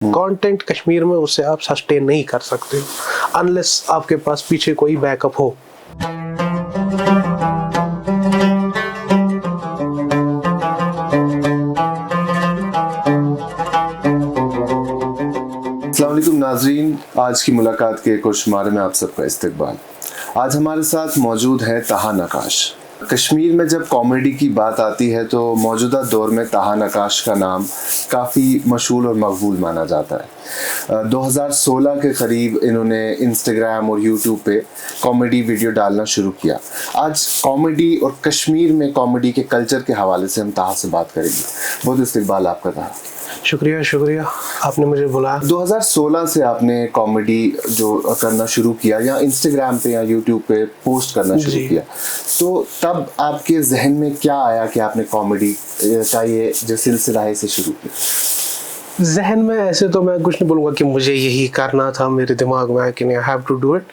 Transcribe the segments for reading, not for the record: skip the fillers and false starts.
Content Kashmir में उससे आप सस्टेन नहीं कर सकते हो अनलेस आपके पास पीछे कोई बैकअप हो। अस्सलाम वालेकुम नाज़रीन, आज की मुलाकात के एक और शुमारे में आप सबका इस्तकबाल। आज हमारे साथ मौजूद है ताहा नकाश। कश्मीर में जब कॉमेडी की बात आती है तो मौजूदा दौर में ताहा नकाश का नाम काफ़ी मशहूर और मकबूल माना जाता है। 2016 के करीब इन्होंने इंस्टाग्राम और यूट्यूब पे कॉमेडी वीडियो डालना शुरू किया। आज कॉमेडी और कश्मीर में कॉमेडी के कल्चर के हवाले से हम ताहा से बात करेंगे। बहुत इस्तकबाल आपका ताहा। शुक्रिया, आपने मुझे बुलाया। 2016 से आपने कॉमेडी जो करना शुरू किया या इंस्टाग्राम पे या यूट्यूब पे पोस्ट करना शुरू किया, तो तब आपके जहन में क्या आया कि आपने कॉमेडी का ये जो सिलसिला है इसे शुरू किया? जहन में ऐसे तो मैं कुछ नहीं बोलूँगा कि मुझे यही करना था, मेरे दिमाग में कि नहीं I have to do it.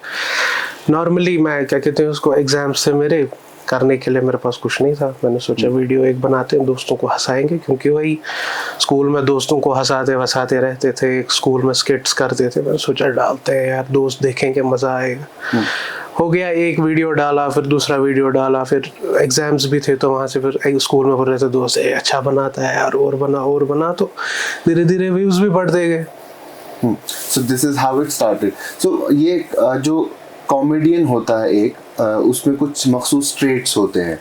Normally मैं क्या कहते हैं उसको, एग्जाम से मेरे करने के लिए मेरे पास कुछ नहीं था। मैंने सोचा वीडियो एक बनाते हैं, दोस्तों को हंसाएंगे, क्योंकि वही स्कूल में दोस्तों को हंसाते रहते थे, स्कूल में स्किट्स करते थे। मैंने सोचा डालते हैं यार, दोस्त देखेंगे, मज़ा आएगा। हो गया, एक वीडियो डाला, फिर दूसरा वीडियो डाला, फिर एग्जाम्स भी थे तो वहाँ से फिर स्कूल में बोल रहे थे दोस्त अच्छा बनाता है यार, और बना, तो धीरे धीरे व्यूज़ भी बढ़ते गए। So this is how it started. So ये जो कॉमेडियन होता है एक, उसमें कुछ मखसूस ट्रेट्स होते हैं,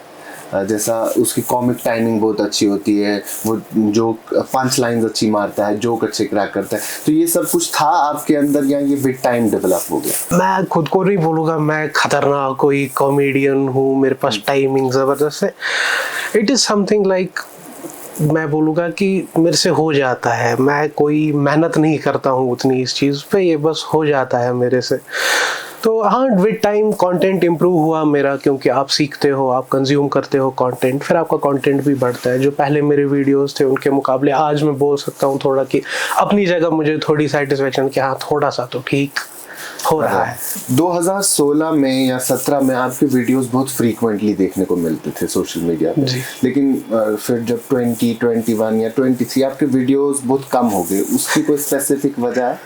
जैसा उसकी कॉमिक टाइमिंग बहुत अच्छी होती है, वो जो पंच लाइन्स अच्छी मारता है, जोक अच्छे क्रैक करता है। तो ये सब कुछ था आपके अंदर या ये विद टाइम डेवलप हो गया? मैं खुद को नहीं बोलूँगा मैं खतरनाक कोई कॉमेडियन हूँ, मेरे पास टाइमिंग ज़बरदस्त है। इट इज़ समथिंग लाइक, मैं बोलूँगा कि मेरे से हो जाता है, मैं कोई मेहनत नहीं करता हूँ उतनी इस चीज़ पे, ये बस हो जाता है मेरे से। तो हाँ, विद टाइम कंटेंट इम्प्रूव हुआ मेरा, क्योंकि आप सीखते हो, आप कंज्यूम करते हो कंटेंट, फिर आपका कंटेंट भी बढ़ता है। जो पहले मेरे वीडियोस थे उनके मुकाबले आज मैं बोल सकता हूँ थोड़ा कि अपनी जगह मुझे थोड़ी सेटिस्फेक्शन कि हाँ थोड़ा सा तो ठीक हो रहा है। 2016 में या 17 में आपके वीडियोस बहुत फ्रीक्वेंटली देखने को मिलते थे सोशल मीडिया पे, लेकिन फिर जब 2021 या 23 आपके वीडियोस बहुत कम हो गए, उसकी कोई स्पेसिफिक वजह है?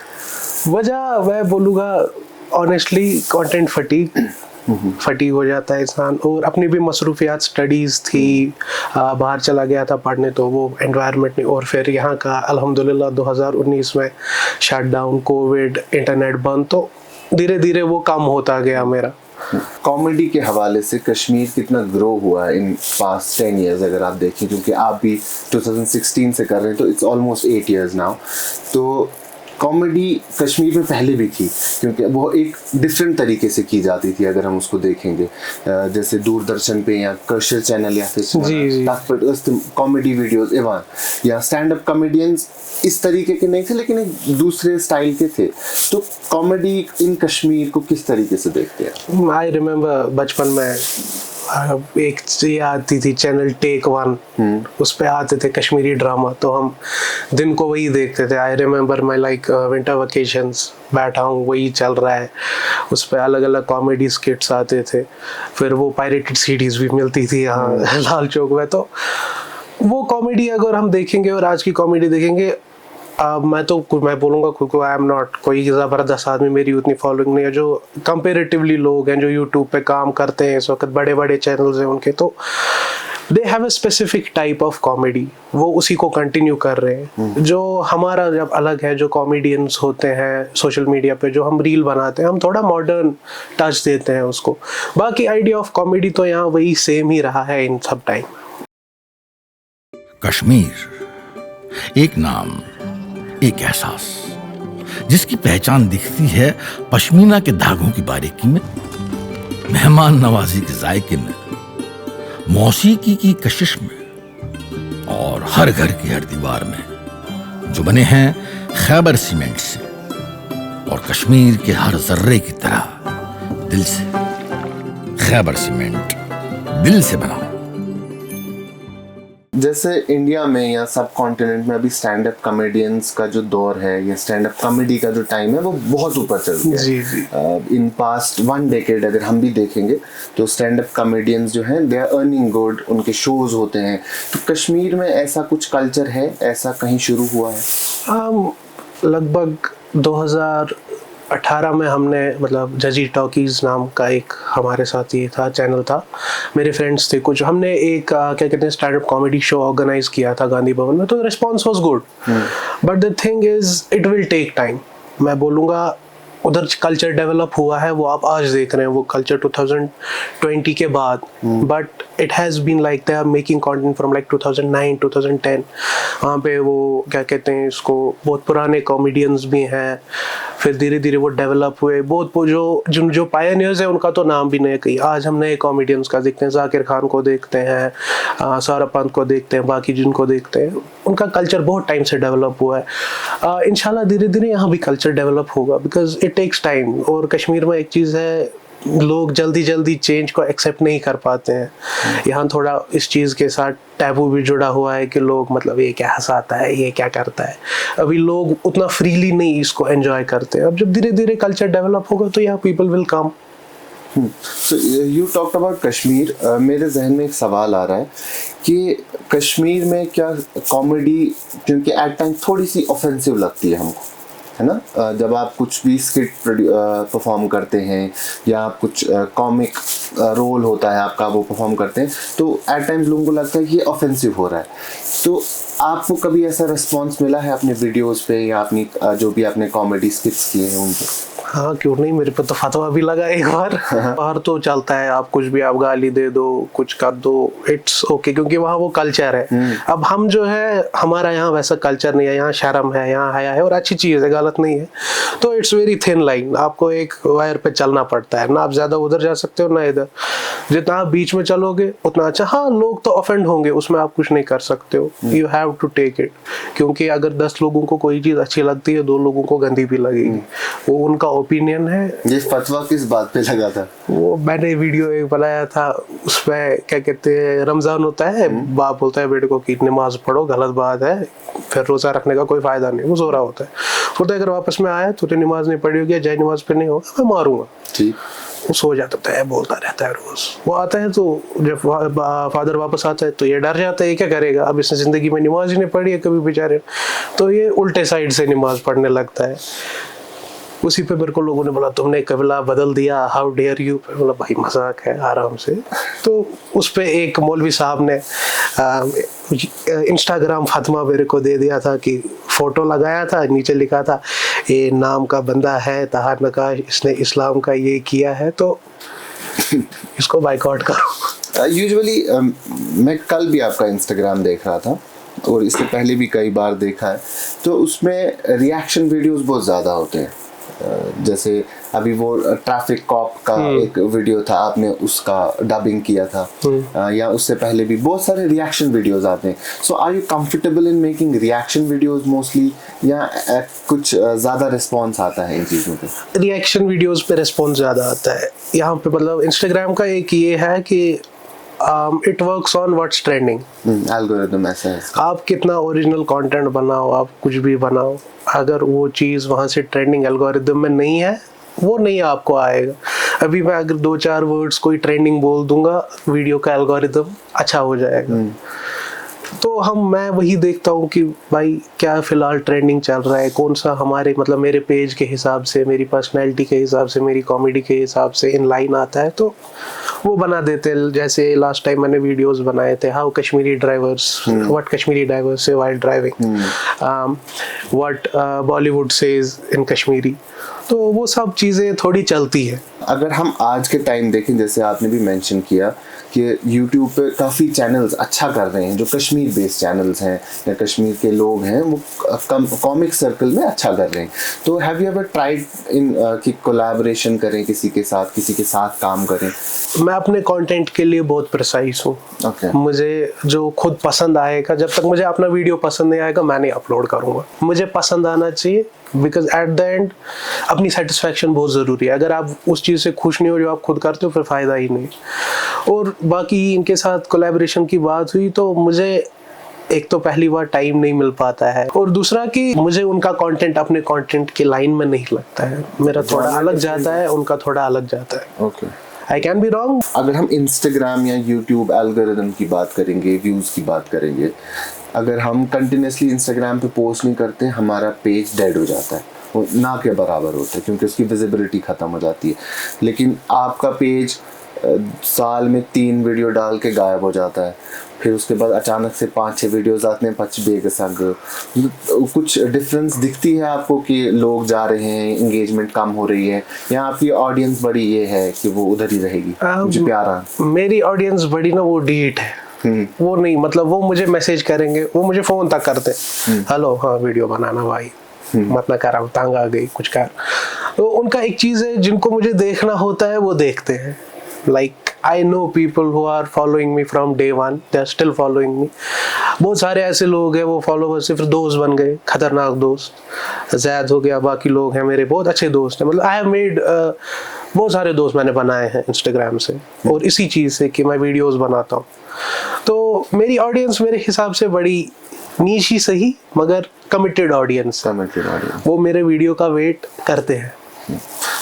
वजह मैं बोलूँगा ऑनेस्टली कंटेंट फटीग हो जाता है इंसान, और अपनी भी मसरूफियात, स्टडीज़ थी, बाहर चला गया था पढ़ने, तो वो एनवायरनमेंट नहीं, और फिर यहाँ का अल्हम्दुलिल्लाह 2019 में शटडाउन, कोविड, इंटरनेट बंद, तो धीरे धीरे वो कम होता गया मेरा। कॉमेडी के हवाले से कश्मीर कितना ग्रो हुआ है इन पास्ट 10 इयर्स अगर आप देखें, क्योंकि आप भी 2016 से कर रहे हैं, तो इट्स ऑलमोस्ट 8 इयर्स नाउ। तो कॉमेडी कश्मीर में पहले भी थी, क्योंकि वो एक डिफरेंट तरीके से की जाती थी अगर हम उसको देखेंगे, जैसे दूरदर्शन पे या कशर चैनल या फिर कॉमेडी वीडियोस एवं या स्टैंड अप कॉमेडियंस इस तरीके के नहीं थे, लेकिन एक दूसरे स्टाइल के थे। तो कॉमेडी इन कश्मीर को किस तरीके से देखते हैं? आई रिमेम्बर बचपन में एक ये आती थी चैनल टेक वन, उस पे आते थे कश्मीरी ड्रामा, तो हम दिन को वही देखते थे। I remember my like winter vacations, बैठा हूँ वही चल रहा है, उस पे अलग अलग कॉमेडी स्किट्स आते थे। फिर वो पायरेटेड सीडीज भी मिलती थी यहाँ लाल चौक में, तो वो कॉमेडी अगर हम देखेंगे और आज की कॉमेडी देखेंगे, मैं बोलूँगा खुद को आई एम नॉट कोई ज़बरदस्त आदमी, मेरी उतनी फॉलोइंग नहीं है। जो कंपेरेटिवली लोग हैं जो यूट्यूब पे काम करते हैं इस वक्त, बड़े बड़े चैनल्स हैं उनके, तो they have a specific type of comedy, वो उसी को कंटिन्यू कर रहे हैं। जो हमारा जब अलग है, जो कॉमेडियंस होते हैं सोशल मीडिया पे, जो हम रील बनाते हैं, हम थोड़ा मॉडर्न टच देते हैं उसको। बाकी आइडिया ऑफ कॉमेडी तो यहाँ वही सेम ही रहा है इन सब टाइम। कश्मीर एक नाम, एक एहसास, जिसकी पहचान दिखती है पश्मीना के धागों की बारीकी में, मेहमान नवाजी के जायके में, मौसीकी की कशिश में, और हर घर की हर दीवार में, जो बने हैं खैबर सीमेंट से और कश्मीर के हर जर्रे की तरह दिल से। खैबर सीमेंट, दिल से बनाओ। जैसे इंडिया में या सब कॉन्टिनेंट में अभी स्टैंड अप कॉमेडियंस का जो दौर है या स्टैंड अप कॉमेडी का जो टाइम है वो बहुत ऊपर चल गया है। इन पास्ट 1 डेकेड अगर हम भी देखेंगे तो स्टैंड अप कॉमेडियंस जो हैं दे आर अर्निंग गुड, उनके शोज होते हैं। तो कश्मीर में ऐसा कुछ कल्चर है, ऐसा कहीं शुरू हुआ है? लगभग 2018 में हमने मतलब जजी टॉकीज़ नाम का एक हमारे साथ ये था चैनल था, मेरे फ्रेंड्स थे कुछ, हमने एक क्या कहते हैं stand up comedy show organise किया था गांधी भवन में, तो response was good, but the thing is it will take time. मैं बोलूँगा उधर कल्चर डेवलप हुआ है, वो आप आज देख रहे हैं वो कल्चर 2020 के बाद, but it has been like they are making content from like 2009 2010। वहाँ पे वो क्या कहते हैं इसको, बहुत पुराने कॉमेडियंस भी हैं, फिर धीरे धीरे वो डेवलप हुए, बहुत वो जो पायनियर्स हैं उनका तो नाम भी नहीं है कहीं। आज हम नए कॉमेडियंस का देखते हैं, जाकिर खान को देखते हैं, सौरभ पंत को देखते हैं, बाकी जिनको देखते हैं, उनका कल्चर बहुत टाइम से डेवलप हुआ है। इंशाल्लाह धीरे धीरे यहाँ भी कल्चर डेवलप होगा, बिकॉज इट टेक्स टाइम। और कश्मीर में एक चीज़ है, लोग जल्दी जल्दी चेंज को एक्सेप्ट नहीं कर पाते हैं। यहाँ थोड़ा इस चीज़ के साथ टैबू भी जुड़ा हुआ है कि लोग मतलब ये क्या हंसाता है, ये क्या करता है, अभी लोग उतना फ्रीली नहीं इसको एंजॉय करते हैं। अब जब धीरे धीरे कल्चर डेवलप होगा तो यहाँ people will come. So you talked about Kashmir, मेरे जहन में एक सवाल आ रहा है कि कश्मीर में क्या कॉमेडी, क्योंकि एट टाइम थोड़ी सी ऑफेंसिव लगती है हमको, है ना, जब आप कुछ भी स्किट परफॉर्म करते हैं या आप कुछ कॉमिक रोल होता है आपका वो परफॉर्म करते हैं, तो एट टाइम्स लोगों को लगता है कि ये ऑफेंसिव हो रहा है। तो आपको कभी ऐसा रिस्पॉन्स मिला है अपने वीडियोस पे या अपनी जो भी आपने कॉमेडी स्किट्स किए हैं उन पे? हाँ क्यों नहीं, मेरे पे तो फतवा भी लगा एक बार। बाहर तो चलता है, आप कुछ भी आप गाली दे दो, कुछ कर दो, इट्स ओके, क्योंकि वहाँ वो कल्चर है। अब हम जो है, हमारा यहाँ वैसा कल्चर नहीं है, यहाँ शर्म है, यहाँ हया है, और अच्छी चीज़ है, गलत नहीं है। तो इट्स वेरी थिन लाइन, आपको एक वायर पे चलना पड़ता है ना, आप ज़्यादा उधर जा सकते हो ना इधर। जितना आप बीच में चलोगे उतना अच्छा। हाँ लोग तो ऑफेंड होंगे, उसमें आप कुछ नहीं कर सकते हो, you have to take it, क्योंकि अगर 10 लोगों को कोई चीज़ अच्छी लगती है, 2 लोगों को गंदी भी लगेगी, वो उनका ओपिनियन है। ये फतवा किस बात पे लगा था? वो मैंने वीडियो एक बनाया था, उसमें क्या कहते हैं, रमजान होता है, बाप बोलता है बेटे को कि नमाज पढ़ो, गलत बात है, फिर रोजा रखने का कोई फायदा नहीं, वो जोरा होता है। बोलता है अगर वापस में आया तो नमाज नहीं पढ़ी होगी, जय नमाज पे नहीं होगा, मैं मारूंगा। ठीक, वो सो जाता है, बोलता रहता है रोज। वो आता है तो जब फादर वापस आता है तो ये डर जाता है, ये क्या करेगा, अब इसने जिंदगी में नमाज ही नहीं पढ़ी है कभी बेचारे, तो ये उल्टे साइड से नमाज पढ़ने लगता है। उसी पे मेरे को लोगों ने बोला तुमने कबिला बदल दिया, हाउ डेयर यू। बोला भाई मजाक है, आराम से। तो उस पे एक मौलवी साहब ने इंस्टाग्राम फतवा मेरे को दे दिया था कि फोटो लगाया था, नीचे लिखा था ये नाम का बंदा है तहार नकाश, इसने इस्लाम का ये किया है, तो इसको बाइकआउट करो। यूजुअली मैं कल भी आपका इंस्टाग्राम देख रहा था और इससे पहले भी कई बार देखा है, तो उसमें रिएक्शन वीडियोस बहुत ज़्यादा होते हैं। जैसे अभी वो ट्रैफिक कॉप का एक वीडियो था, आपने उसका डबिंग किया था, या उससे पहले भी बहुत सारे रिएक्शन वीडियोस आते हैं। So are you comfortable in making reaction videos mostly, या कुछ ज़्यादा रिस्पॉन्स आता है इन चीज़ों पे? रिएक्शन वीडियोस पे रिस्पॉन्स ज़्यादा आता है यहाँ पे। मतलब इंस्टाग्राम का एक ये है कि it works on what's trending, algorithm ऐसा है। आप कितना ओरिजिनल कंटेंट बनाओ, आप कुछ भी बनाओ, अगर वो चीज़ वहाँ से ट्रेंडिंग एल्गोरिथम में नहीं है, वो नहीं आपको आएगा। अभी मैं अगर 2-4 वर्ड्स कोई ट्रेंडिंग बोल दूंगा, वीडियो का एल्गोरिथम अच्छा हो जाएगा। तो मैं वही देखता हूँ कि भाई क्या फिलहाल ट्रेंडिंग चल रहा है, कौन सा हमारे मतलब मेरे पेज के हिसाब से, मेरी पर्सनैलिटी के हिसाब से, मेरी कॉमेडी के हिसाब से इन लाइन आता है, तो वो बना देते हैं। जैसे लास्ट टाइम मैंने वीडियोस बनाए थे, how Kashmiri drivers, what Kashmiri drivers say while driving, what Bollywood says in Kashmiri, तो वो सब चीज़ें थोड़ी चलती है। अगर हम आज के टाइम देखें, जैसे आपने भी मेंशन किया कि YouTube पे काफ़ी चैनल्स अच्छा कर रहे हैं, जो कश्मीर बेस्ड चैनल्स हैं या कश्मीर के लोग हैं, वो कॉमिक सर्कल में अच्छा कर रहे हैं। तो have you ever tried in कि कोलैबोरेशन करें किसी के साथ काम करें? मैं अपने कंटेंट के लिए बहुत प्रिसाइज हूँ। Okay. मुझे जो खुद पसंद आएगा, जब तक मुझे अपना वीडियो पसंद नहीं आएगा मैं नहीं अपलोड करूँगा। मुझे पसंद आना चाहिए, बिकॉज एट द एंड अपनी सेटिस्फैक्शन बहुत ज़रूरी है। अगर आप उस चीज़ से खुश नहीं हो जो आप खुद करते हो, फिर फ़ायदा ही नहीं। और बाकी इनके साथ कोलैबोरेशन की बात हुई तो मुझे एक तो पहली बार टाइम नहीं मिल पाता है, और दूसरा कि मुझे उनका कंटेंट अपने कंटेंट के लाइन में नहीं लगता है। मेरा थोड़ा अलग जाता है, उनका थोड़ा अलग जाता है। Okay, I can be wrong. अगर हम इंस्टाग्राम या यूट्यूब एल्गोरिथम की बात करेंगे, व्यूज़ की बात करेंगे, अगर हम कंटिन्यूसली इंस्टाग्राम पे पोस्ट नहीं करते, हमारा पेज डेड हो जाता है, वो ना के बराबर होता है, क्योंकि उसकी विजिबिलिटी ख़त्म हो जाती है। लेकिन आपका पेज साल में 3 वीडियो डाल के गायब हो जाता है, फिर उसके बाद अचानक से 5-6 वीडियोस आते हैं पच बेग संग। कुछ डिफरेंस दिखती है आपको कि लोग जा रहे हैं, इंगेजमेंट कम हो रही है, या आपकी ऑडियंस बड़ी ये है कि वो उधर ही रहेगी? मुझे प्यारा मेरी ऑडियंस बड़ी ना, वो डीट है, वो नहीं, मतलब वो मुझे मैसेज करेंगे, वो मुझे फोन तक करते, हेलो हाँ वीडियो बनाना भाई, मत ना कर, अब तंग आ गई कुछ कर। तो उनका एक चीज है, जिनको मुझे देखना होता है वो देखते हैं। Like I know people who are following me from day one, they are still following me. बहुत सारे ऐसे लोग हैं वो फॉलोवर सिर्फ दोस्त बन गए, खतरनाक दोस्त, जैद हो गया, बाकी लोग हैं मेरे बहुत अच्छे दोस्त हैं। मतलब आई हैव मेड बहुत सारे दोस्त मैंने बनाए हैं इंस्टाग्राम से, और इसी चीज़ से कि मैं वीडियोस बनाता हूँ। तो मेरी ऑडियंस मेरे हिसाब से बड़ी नीश ही सही, मगर कमिटेड ऑडियंस, वो मेरे वीडियो का वेट करते हैं।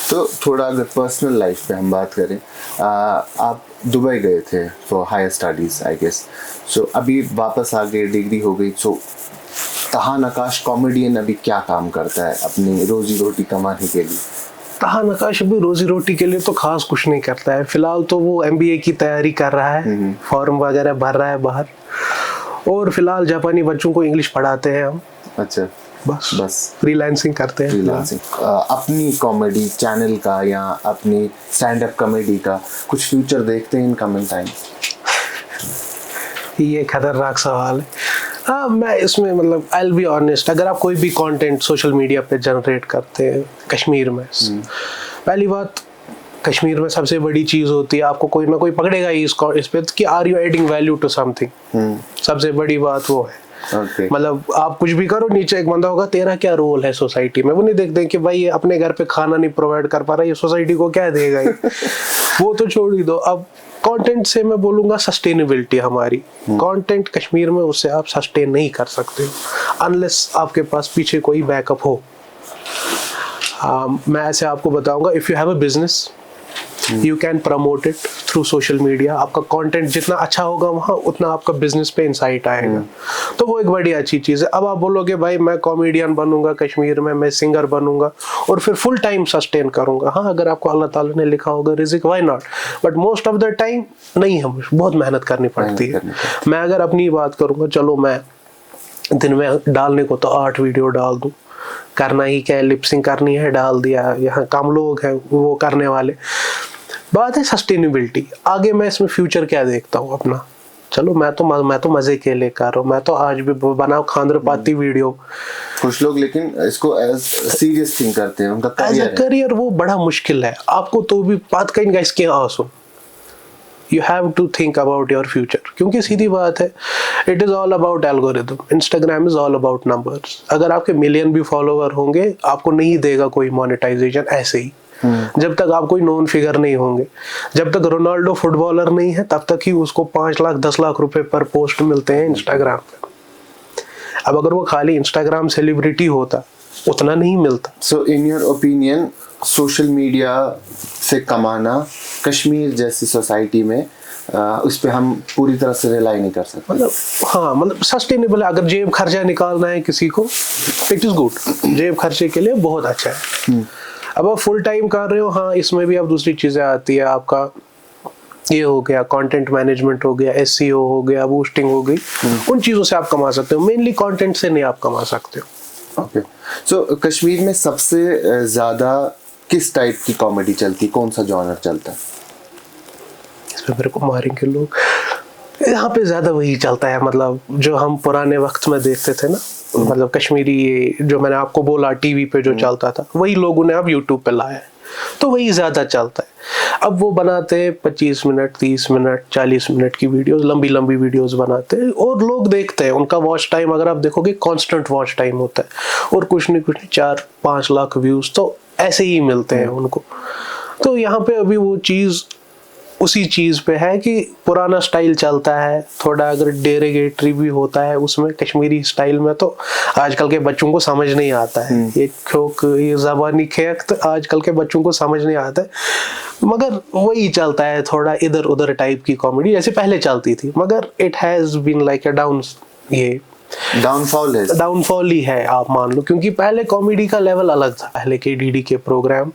तो थोड़ा अगर पर्सनल लाइफ पे हम बात करें, आप दुबई गए थे for higher studies I guess, so अभी वापस आ गए, डिग्री हो गई, सो तहान आकाश कॉमेडियन अभी क्या काम करता है अपनी रोजी रोटी कमाने के लिए? तहान आकाश अभी रोजी रोटी के लिए तो खास कुछ नहीं करता है। फिलहाल तो वो MBA की तैयारी कर रहा है, फॉर्म वगैरह भर रहा है बाहर, और फिलहाल जापानी बच्चों को इंग्लिश पढ़ाते हैं हम। अच्छा, बस फ्रीलांसिंग करते हैं। फ्रीलांसिंग। अपनी कॉमेडी चैनल का या अपनी स्टैंड अप कॉमेडी का कुछ फ्यूचर देखते हैं इन कमिंग टाइम? ये खतरनाक सवाल है। हाँ, मैं इसमें मतलब आई विल बी ऑनेस्ट, अगर आप कोई भी कंटेंट सोशल मीडिया पे जनरेट करते हैं कश्मीर में, पहली बात कश्मीर में सबसे बड़ी चीज होती है, आपको कोई ना कोई पकड़ेगा ही इस पे कि are you adding value to something. सबसे बड़ी बात वो है। मतलब आप कुछ भी करो, नीचे एक बंदा होगा, तेरा क्या रोल है सोसाइटी में। वो नहीं देखते कि भाई ये अपने घर पे खाना नहीं प्रोवाइड कर पा रहा, ये सोसाइटी को क्या देगा ये। वो तो छोड़ ही दो। अब कंटेंट से मैं बोलूंगा सस्टेनेबिलिटी हमारी, कंटेंट कश्मीर में उससे आप सस्टेन नहीं कर सकते अनलेस आपके पास पीछे कोई बैकअप हो। मैं ऐसे आपको बताऊंगा, if you have a business you can promote it through social media. आपका कंटेंट जितना अच्छा होगा वहाँ, उतना आपका बिजनेस पे इंसाइट आएगा। तो वो एक बड़ी अच्छी चीज़ है। अब आप बोलोगे भाई मैं कॉमेडियन बनूंगा कश्मीर में, मैं सिंगर बनूंगा और फिर फुल टाइम सस्टेन करूंगा, हाँ अगर आपको अल्लाह ताला ने लिखा होगा रिज़िक, why not, but most of the time नहीं है, बहुत मेहनत करनी पड़ती है। मैं अगर अपनी बात करूँगा, चलो मैं दिन में डालने को तो 8 वीडियो डाल दूँ, करना ही क्या है, लिपसिंग करनी है, डाल दिया। यहाँ कम लोग हैं वो करने वाले। बात है सस्टेनेबिलिटी। आगे मैं इसमें फ्यूचर क्या देखता हूँ अपना, चलो मैं तो मजे के लिए कर रहा हूँ। मैं तो आज भी बनाओ खांद्र पाती वीडियो। कुछ लोग लेकिन इसको एज सीरियस थिंग करते हैं, उनका करियर वो बड़ा मुश्किल है। आपको तो भी बात कहीं गाइस क्या आसो, you have to think about your future, क्योंकि सीधी बात है, it is all about algorithm. Instagram is all about numbers. अगर आपके मिलियन भी फॉलोवर होंगे, आपको नहीं देगा कोई मोनेटाइजेशन ऐसे ही। जब तक आप कोई नोन फिगर नहीं होंगे, जब तक रोनाल्डो फुटबॉलर नहीं है, तब तक ही उसको 5 लाख 10 लाख रुपए पर पोस्ट मिलते हैं इंस्टाग्राम पे। अब अगर वो खाली इंस्टाग्राम सेलिब्रिटी होता, उतना नहीं मिलता। So in your opinion social media से कमाना कश्मीर जैसी सोसाइटी में उस पर हम पूरी तरह से रिलाई नहीं कर सकते? मतलब हाँ, मतलब सस्टेनेबल है। अगर जेब खर्चा निकालना है किसी को, इट इज गुड, जेब खर्चे के लिए बहुत अच्छा है। अब आप फुल टाइम कर रहे हो, हाँ इसमें भी अब दूसरी चीज़ें आती है। आपका ये हो गया कंटेंट मैनेजमेंट हो गया, SEO हो गया, बूस्टिंग हो गई, उन चीज़ों से आप कमा सकते हो। मेनली कंटेंट से नहीं आप कमा सकते हो। ओके, सो कश्मीर में सबसे ज़्यादा किस टाइप की कॉमेडी चलती, कौन सा जॉनर चलता है? इसमें मेरे को मारेंगे लोग। यहाँ पे ज़्यादा वही चलता है, मतलब जो हम पुराने वक्त में देखते थे ना, मतलब कश्मीरी, ये जो मैंने आपको बोला टीवी पे जो चलता था, वही लोगों ने अब यूट्यूब पे लाया है, तो वही ज़्यादा चलता है। अब वो बनाते हैं 25 मिनट 30 मिनट 40 मिनट की वीडियोस, लंबी लंबी वीडियोस बनाते हैं और लोग देखते हैं। उनका वॉच टाइम अगर आप देखोगे कांस्टेंट वॉच टाइम होता है, और कुछ नहीं 4-5 लाख व्यूज़ तो ऐसे ही मिलते हैं उनको। तो यहाँ पे अभी वो चीज़ उसी चीज़ पे है कि पुराना स्टाइल चलता है, थोड़ा अगर डेरोगेटरी भी होता है उसमें कश्मीरी स्टाइल में, तो आजकल के बच्चों को समझ नहीं आता है। ये खोक, ये ज़बानी खेक तो आजकल के बच्चों को समझ नहीं आता है, मगर वही चलता है थोड़ा इधर उधर टाइप की कॉमेडी जैसे पहले चलती थी। मगर it has been like a down ये डाउनफॉल है। डाउनफॉल ही है आप मान लो, क्योंकि पहले कॉमेडी का लेवल अलग था। पहले के डीडी के प्रोग्राम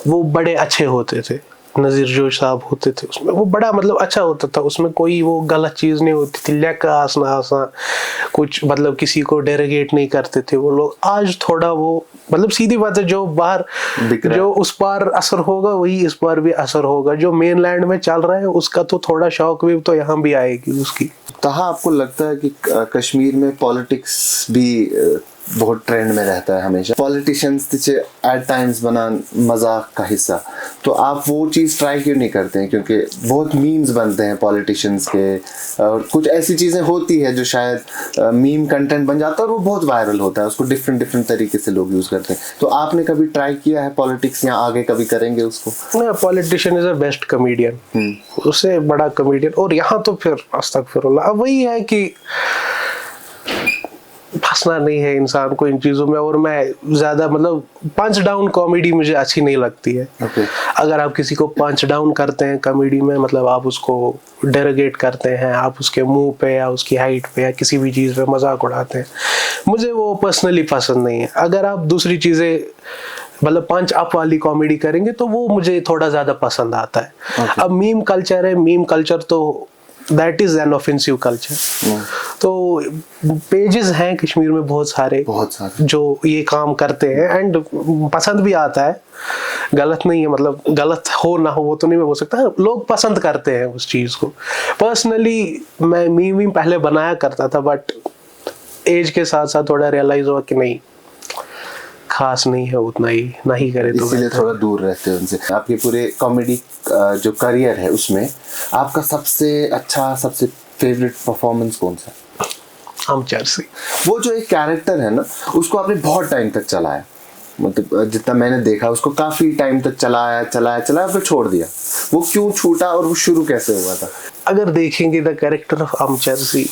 वो बड़े अच्छे होते थे, नज़ीर जोश साहब होते थे उसमें, वो बड़ा मतलब अच्छा होता था, उसमें कोई वो गलत चीज़ नहीं होती थी, लेका हंसना हंसना कुछ मतलब किसी को डेरोगेट नहीं करते थे वो लोग। आज थोड़ा वो मतलब सीधी बात है, जो बाहर जो उस पार असर होगा वही इस पार भी असर होगा। जो मेन लैंड में चल रहा है उसका तो थोड़ा शॉक वेव तो यहाँ भी आएगी उसकी। कहाँ आपको लगता है कि कश्मीर में पॉलिटिक्स भी बहुत ट्रेंड में रहता है हमेशा, पॉलिटिशियंस एट टाइम्स बना मजाक का हिस्सा, तो आप वो चीज़ ट्राई क्यों नहीं करते हैं? क्योंकि बहुत मीम्स बनते हैं पॉलिटिशियंस के, और कुछ ऐसी चीज़ें होती है जो शायद मीम कंटेंट बन जाता है और वो बहुत वायरल होता है, उसको डिफरेंट तरीके से लोग यूज़ करते हैं। तो आपने कभी ट्राई किया है पॉलिटिक्स, या आगे कभी करेंगे उसको? Politician is a best comedian, उससे बड़ा कॉमेडियन। और यहाँ तो फिर अस्तगफिरुल्लाह, अब वही है कि फंसना नहीं है इंसान को इन चीज़ों में। और मैं ज़्यादा मतलब पंच डाउन कॉमेडी मुझे अच्छी नहीं लगती है। अगर आप किसी को पंच डाउन करते हैं कॉमेडी में, मतलब आप उसको डेरोगेट करते हैं, आप उसके मुंह पे या उसकी हाइट पे या किसी भी चीज़ पे मजाक उड़ाते हैं, मुझे वो पर्सनली पसंद नहीं है। अगर आप दूसरी चीज़ें मतलब पंच अप वाली कॉमेडी करेंगे तो वो मुझे थोड़ा ज़्यादा पसंद आता है। अब मीम कल्चर है, मीम कल्चर तो that is an offensive culture. तो पेजेस हैं कश्मीर में बहुत सारे जो ये काम करते हैं, एंड पसंद भी आता है, गलत नहीं है, मतलब गलत हो ना हो वो तो नहीं मैं बोल सकता, लोग पसंद करते हैं उस चीज़ को। पर्सनली मैं मीम पहले बनाया करता था, बट एज के साथ साथ थोड़ा रियलाइज हुआ कि नहीं, खास नहीं है उतना ही, नहीं करे तो इसीलिए थोड़ा दूर रहते हैं उनसे। आपके पूरे कॉमेडी जो करियर है उसमें आपका सबसे अच्छा, सबसे फेवरेट परफॉर्मेंस कौन सा? हम चर्सी, वो जो एक कैरेक्टर है ना, उसको आपने बहुत टाइम तक चलाया, मतलब जितना मैंने देखा उसको काफी टाइम तक चलाया फिर छोड़ दिया। वो क्यों छूटा और वो शुरू कैसे हुआ था? अगर देखेंगे द कैरेक्टर ऑफ हम चर्सी,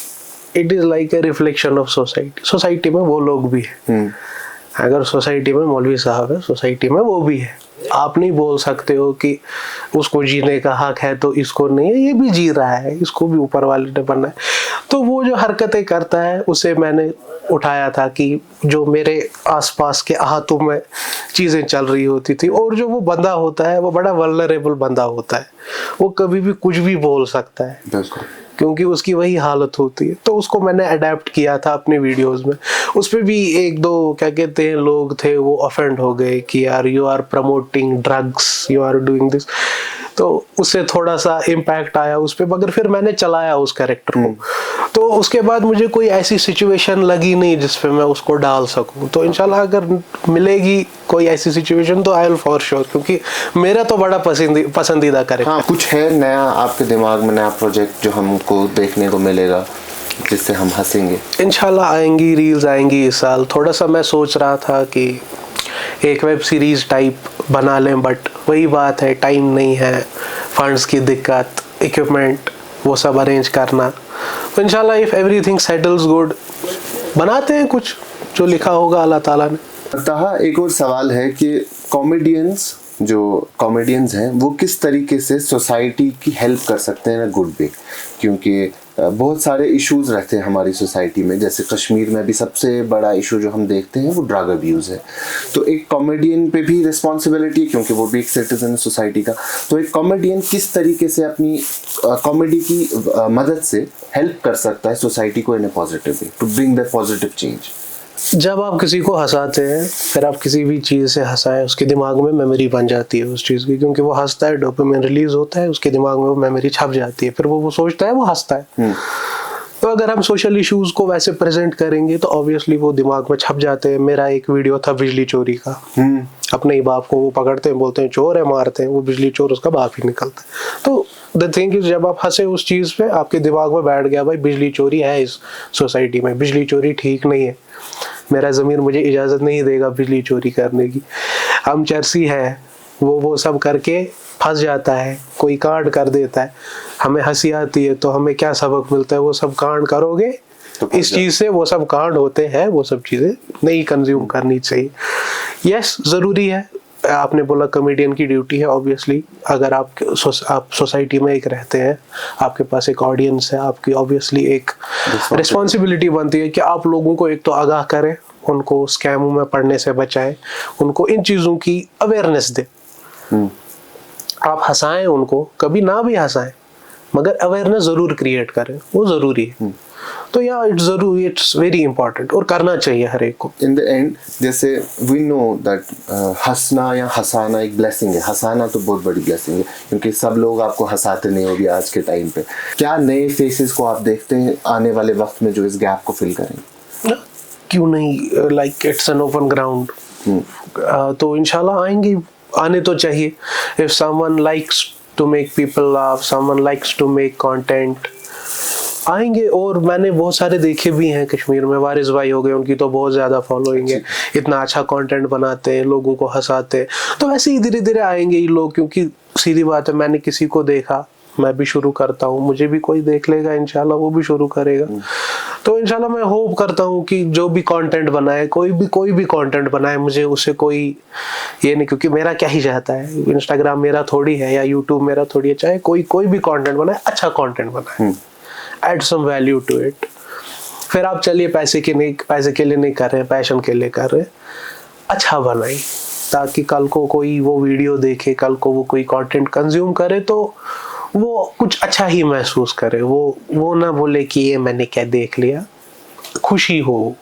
it is like a reflection of society. Society में वो लोग भी है, अगर सोसाइटी में मौलवी साहब है, सोसाइटी में वो भी है। आप नहीं बोल सकते हो कि उसको जीने का हक है तो इसको नहीं है, ये भी जी रहा है, इसको भी ऊपर वाले ने बनना है। तो वो जो हरकतें करता है उसे मैंने उठाया था कि जो मेरे आसपास के अहातों में चीज़ें चल रही होती थी, और जो वो बंदा होता है वो बड़ा वल्नरेबल बंदा होता है, वो कभी भी कुछ भी बोल सकता है क्योंकि उसकी वही हालत होती है। तो उसको मैंने अडेप्ट किया था अपने वीडियोस में। उस पर भी एक दो क्या कहते हैं लोग थे वो ऑफेंड हो गए कि यार you are promoting drugs, you are doing this, तो उससे थोड़ा सा इम्पैक्ट आया उस पर, मगर फिर मैंने चलाया उस कैरेक्टर को। तो उसके बाद मुझे कोई ऐसी सिचुएशन लगी नहीं जिस पे मैं उसको डाल सकूं। तो इंशाल्लाह अगर मिलेगी कोई ऐसी सिचुएशन तो आई विल फॉर श्योर, क्योंकि मेरा तो बड़ा पसंदीदा कैरेक्टर। हाँ, कुछ है नया आपके दिमाग में, नया प्रोजेक्ट जो हमको देखने को मिलेगा जिससे हम हंसेंगे? इंशाल्लाह आएंगी, रील्स आएंगी इस साल। थोड़ा सा मैं सोच रहा था कि एक वेब सीरीज टाइप बना लें, बट वही बात है, टाइम नहीं है, फंड्स की दिक्कत, इक्विपमेंट वो सब अरेंज करना। तो इंशाल्लाह इफ एवरीथिंग सेटल्स गुड बनाते हैं कुछ जो लिखा होगा अल्लाह ताला ने। तहा एक और सवाल है कि कॉमेडियंस हैं वो किस तरीके से सोसाइटी की हेल्प कर सकते हैं गुड वे, क्योंकि बहुत सारे इश्यूज रहते हैं हमारी सोसाइटी में। जैसे कश्मीर में भी सबसे बड़ा इशू जो हम देखते हैं वो ड्रग अब्यूज़ है। तो एक कॉमेडियन पे भी रिस्पॉन्सिबिलिटी है क्योंकि वो भी एक सिटीजन है सोसाइटी का। तो एक कॉमेडियन किस तरीके से अपनी कॉमेडी की मदद से हेल्प कर सकता है सोसाइटी को in a positive way, to bring the positive change? जब आप किसी को हंसाते हैं, फिर आप किसी भी चीज़ से हंसाएं, उसके दिमाग में मेमोरी बन जाती है उस चीज़ की, क्योंकि वो हंसता है, डोपामिन रिलीज होता है, उसके दिमाग में वो मेमोरी छप जाती है, फिर वो सोचता है, वो हंसता है। तो अगर हम सोशल इश्यूज को वैसे प्रेजेंट करेंगे तो ऑब्वियसली वो दिमाग में छप जाते हैं। मेरा एक वीडियो था बिजली चोरी का, अपने ही बाप को वो पकड़ते हैं, बोलते हैं चोर है, मारते हैं, वो बिजली चोर उसका बाप ही निकलता है। तो द थिंग इज, जब आप हंसे उस चीज़ पे, आपके दिमाग में बैठ गया भाई बिजली चोरी है इस सोसाइटी में, बिजली चोरी ठीक नहीं है, मेरा ज़मीर मुझे इजाज़त नहीं देगा बिजली चोरी करने की। हम चर्सी है, वो सब करके फंस जाता है, कोई कांड कर देता है, हमें हंसी आती है, तो हमें क्या सबक मिलता है? वो सब कांड करोगे तो इस चीज़ से, वो सब कांड होते हैं, वो सब चीज़ें नहीं कंज्यूम करनी चाहिए। यस, ज़रूरी है आपने बोला कॉमेडियन की ड्यूटी है, ऑब्वियसली अगर आप सोसाइटी में एक रहते हैं, आपके पास एक ऑडियंस है, आपकी ऑब्वियसली एक रिस्पॉन्सिबिलिटी बनती है कि आप लोगों को एक तो आगाह करें, उनको स्कैमों में पड़ने से बचाएं, उनको इन चीज़ों की अवेयरनेस दें। आप हंसाएं उनको, कभी ना भी हंसाएं, मगर अवेयरनेस ज़रूर क्रिएट करें, वो ज़रूरी है। तो या इट्स वेरी इंपॉर्टेंट और करना चाहिए हर एक को। इन द एंड जैसे वी नो दैट हंसना या हंसाना एक ब्लेसिंग है। हंसाना तो बहुत बड़ी ब्लेसिंग है, क्योंकि सब लोग आपको हंसाते नहीं होगी आज के टाइम पे। क्या नए फेसेस को आप देखते हैं आने वाले वक्त में जो इस गैप को फिल करेंगे? क्यों नहीं, like it's an open ground. तो इंशाल्लाह आएंगे, आने तो चाहिए। If someone likes to make people laugh, someone likes to make content, आएंगे। और मैंने बहुत सारे देखे भी हैं कश्मीर में, वारिस भाई हो गए, उनकी तो बहुत ज़्यादा फॉलोइंग है, इतना अच्छा कंटेंट बनाते हैं, लोगों को हंसाते हैं। तो वैसे ही धीरे धीरे आएंगे ये लोग, क्योंकि सीधी बात है, मैंने किसी को देखा, मैं भी शुरू करता हूँ, मुझे भी कोई देख लेगा, इंशाल्लाह वो भी शुरू करेगा। तो इंशाल्लाह मैं होप करता हूँ कि जो भी कंटेंट बनाए, कोई भी कंटेंट बनाए, मुझे उसे कोई ये नहीं, क्योंकि मेरा क्या ही चाहता है, इंस्टाग्राम मेरा थोड़ी है या यूट्यूब मेरा थोड़ी है, चाहे कोई भी कंटेंट बनाए, अच्छा कंटेंट बनाए, add some value to it. फिर आप चलिए पैसे के लिए नहीं कर रहे हैं, पैशन के लिए कर रहे हैं, अच्छा बनाइए, ताकि कल को कोई वो वीडियो देखे, कल को वो कोई कंटेंट कंज्यूम करे तो वो कुछ अच्छा ही महसूस करे, वो ना बोले कि ये मैंने क्या देख लिया, खुशी हो।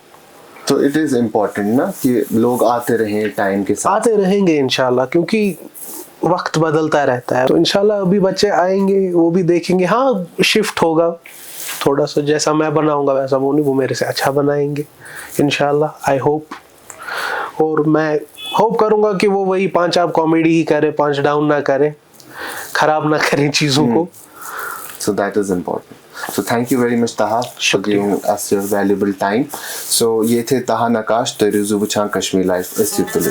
तो इट इज इम्पोर्टेंट ना कि लोग आते रहें, टाइम के साथ आते रहेंगे इंशाल्लाह, क्योंकि वक्त बदलता रहता है। तो इंशाल्लाह अभी बच्चे आएंगे, वो भी देखेंगे, हाँ शिफ्ट होगा थोड़ा सा, जैसा मैं बनाऊंगा वैसा वो मेरे से अच्छा बनाएंगे इंशाल्लाह, आई होप। और मैं होप करूंगा कि वो वही 5 आप कॉमेडी ही करें, 5 डाउन ना करें, खराब ना करें चीज़ों को। So that is important. So thank you very much Taha for giving us your valuable time. So ये थे Taha Naqash, the Ruzu Buchan Kashmir Life Institute.